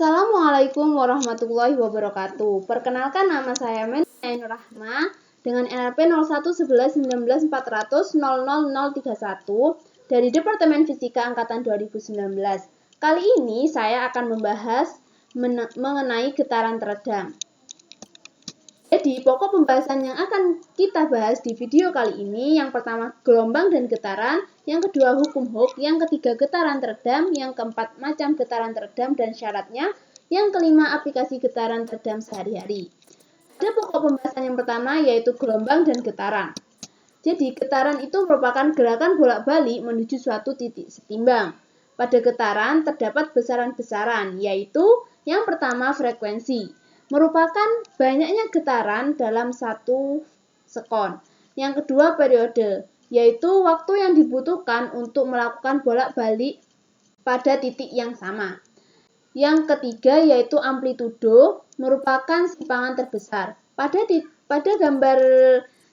Assalamualaikum warahmatullahi wabarakatuh. Perkenalkan, nama saya Ainur Rahma dengan NRP 011119400031 dari Departemen Fisika Angkatan 2019. Kali ini saya akan membahas mengenai getaran teredam. Jadi, pokok pembahasan yang akan kita bahas di video kali ini, yang pertama gelombang dan getaran, yang kedua hukum Hooke, yang ketiga getaran teredam, yang keempat macam getaran teredam dan syaratnya, yang kelima aplikasi getaran teredam sehari-hari. Pada pokok pembahasan yang pertama yaitu gelombang dan getaran. Jadi, getaran itu merupakan gerakan bolak-balik menuju suatu titik setimbang. Pada getaran terdapat besaran-besaran, yaitu yang pertama frekuensi, merupakan banyaknya getaran dalam satu sekon. Yang kedua periode, yaitu waktu yang dibutuhkan untuk melakukan bolak-balik pada titik yang sama. Yang ketiga yaitu amplitudo, merupakan simpangan terbesar. Pada gambar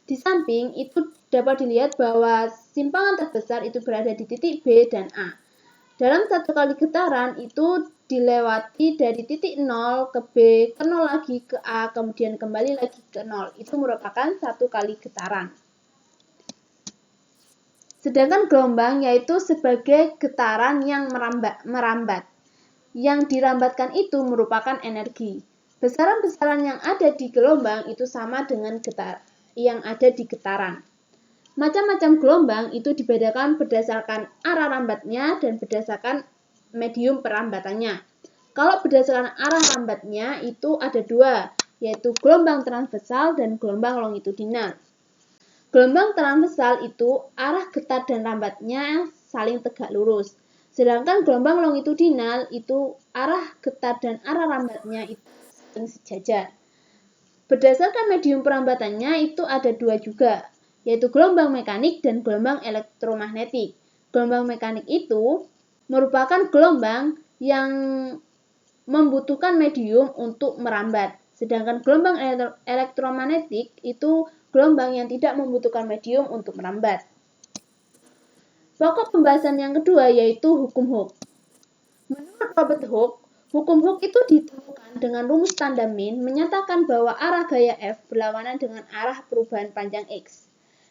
di samping itu dapat dilihat bahwa simpangan terbesar itu berada di titik B dan A. Dalam satu kali getaran itu dilewati dari titik 0 ke B, ke 0 lagi ke A, kemudian kembali lagi ke 0. Itu merupakan satu kali getaran. Sedangkan gelombang yaitu sebagai getaran yang merambat. Yang dirambatkan itu merupakan energi. Besaran-besaran yang ada di gelombang itu sama dengan yang ada di getaran. Macam-macam gelombang itu dibedakan berdasarkan arah rambatnya dan berdasarkan medium perambatannya. Kalau berdasarkan arah rambatnya itu ada dua, yaitu gelombang transversal dan gelombang longitudinal. Gelombang transversal itu arah getar dan rambatnya saling tegak lurus. Sedangkan gelombang longitudinal itu arah getar dan arah rambatnya itu saling sejajar. Berdasarkan medium perambatannya itu ada dua juga, yaitu gelombang mekanik dan gelombang elektromagnetik. Gelombang mekanik itu merupakan gelombang yang membutuhkan medium untuk merambat. Sedangkan gelombang elektromagnetik itu gelombang yang tidak membutuhkan medium untuk merambat. Pokok pembahasan yang kedua yaitu hukum Hooke. Menurut Robert Hooke, hukum Hooke itu ditemukan dengan rumus tanda min menyatakan bahwa arah gaya F berlawanan dengan arah perubahan panjang X.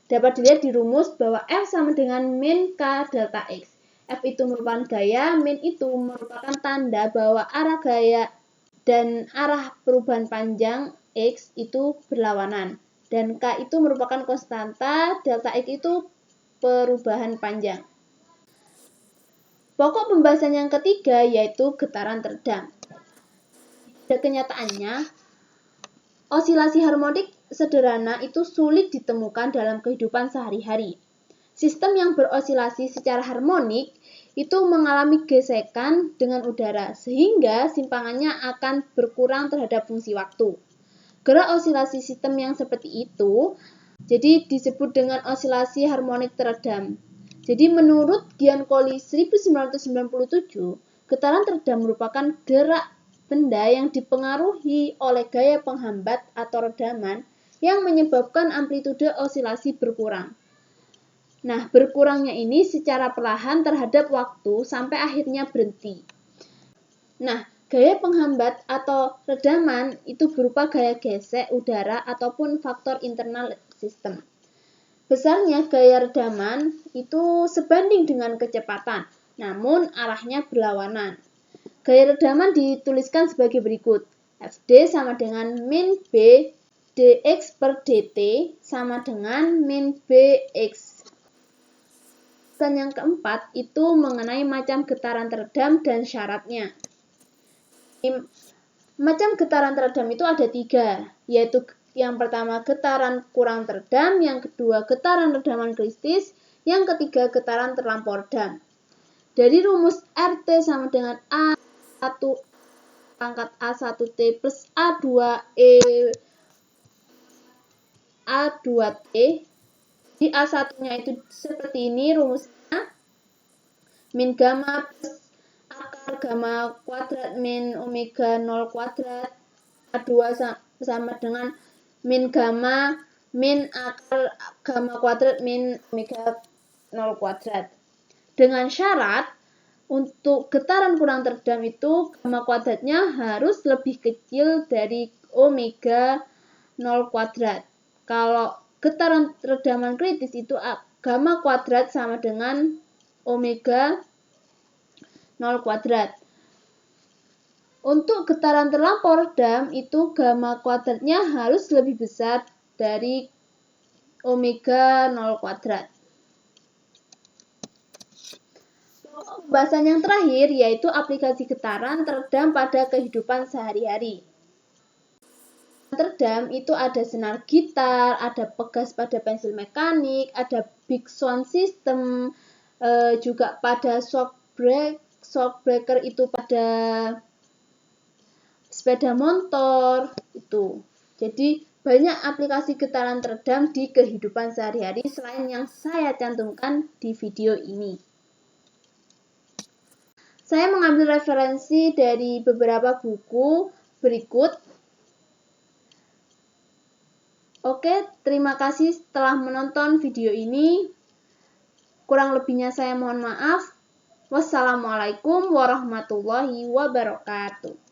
Dapat dilihat di rumus bahwa F sama dengan min K delta X. F itu merupakan gaya, min itu merupakan tanda bahwa arah gaya dan arah perubahan panjang X itu berlawanan. Dan K itu merupakan konstanta, delta X itu perubahan panjang. Pokok pembahasan yang ketiga yaitu getaran teredam. Pada kenyataannya, osilasi harmonik sederhana itu sulit ditemukan dalam kehidupan sehari-hari. Sistem yang berosilasi secara harmonik itu mengalami gesekan dengan udara, sehingga simpangannya akan berkurang terhadap fungsi waktu. Gerak osilasi sistem yang seperti itu jadi disebut dengan osilasi harmonik teredam. Jadi menurut Giancoli 1997, getaran teredam merupakan gerak benda yang dipengaruhi oleh gaya penghambat atau redaman yang menyebabkan amplitude osilasi berkurang. Nah, berkurangnya ini secara perlahan terhadap waktu sampai akhirnya berhenti. Nah, gaya penghambat atau redaman itu berupa gaya gesek udara ataupun faktor internal sistem. Besarnya gaya redaman itu sebanding dengan kecepatan, namun arahnya berlawanan. Gaya redaman dituliskan sebagai berikut. Fd sama dengan min B dx per dt sama dengan min bx. Dan yang keempat itu mengenai macam getaran teredam dan syaratnya. Macam getaran teredam itu ada tiga, yaitu yang pertama getaran kurang teredam, yang kedua getaran redaman kristis, yang ketiga getaran terlampau redam. Dari rumus RT sama dengan A1 pangkat A1T plus A2E A2T. Di A1-nya itu seperti ini rumusnya. Min gamma plus akar gamma kuadrat min omega 0 kuadrat. A2 sama dengan min gamma min akar gamma kuadrat min omega 0 kuadrat. Dengan syarat Untuk getaran kurang teredam itu gamma kuadratnya harus lebih kecil dari omega 0 kuadrat. Kalau getaran redaman kritis itu gamma kuadrat sama dengan omega 0 kuadrat. Untuk getaran terlampau redam itu gamma kuadratnya harus lebih besar dari omega 0 kuadrat. Pembahasan yang terakhir yaitu aplikasi getaran teredam pada kehidupan sehari-hari. Teredam itu ada senar gitar, ada pegas pada pensil mekanik, ada big sound system, juga pada shock breaker itu pada sepeda motor itu. Jadi banyak aplikasi getaran teredam di kehidupan sehari-hari selain yang saya cantumkan di video ini. Saya mengambil referensi dari beberapa buku berikut. Oke, terima kasih telah menonton video ini. Kurang lebihnya saya mohon maaf. Wassalamualaikum warahmatullahi wabarakatuh.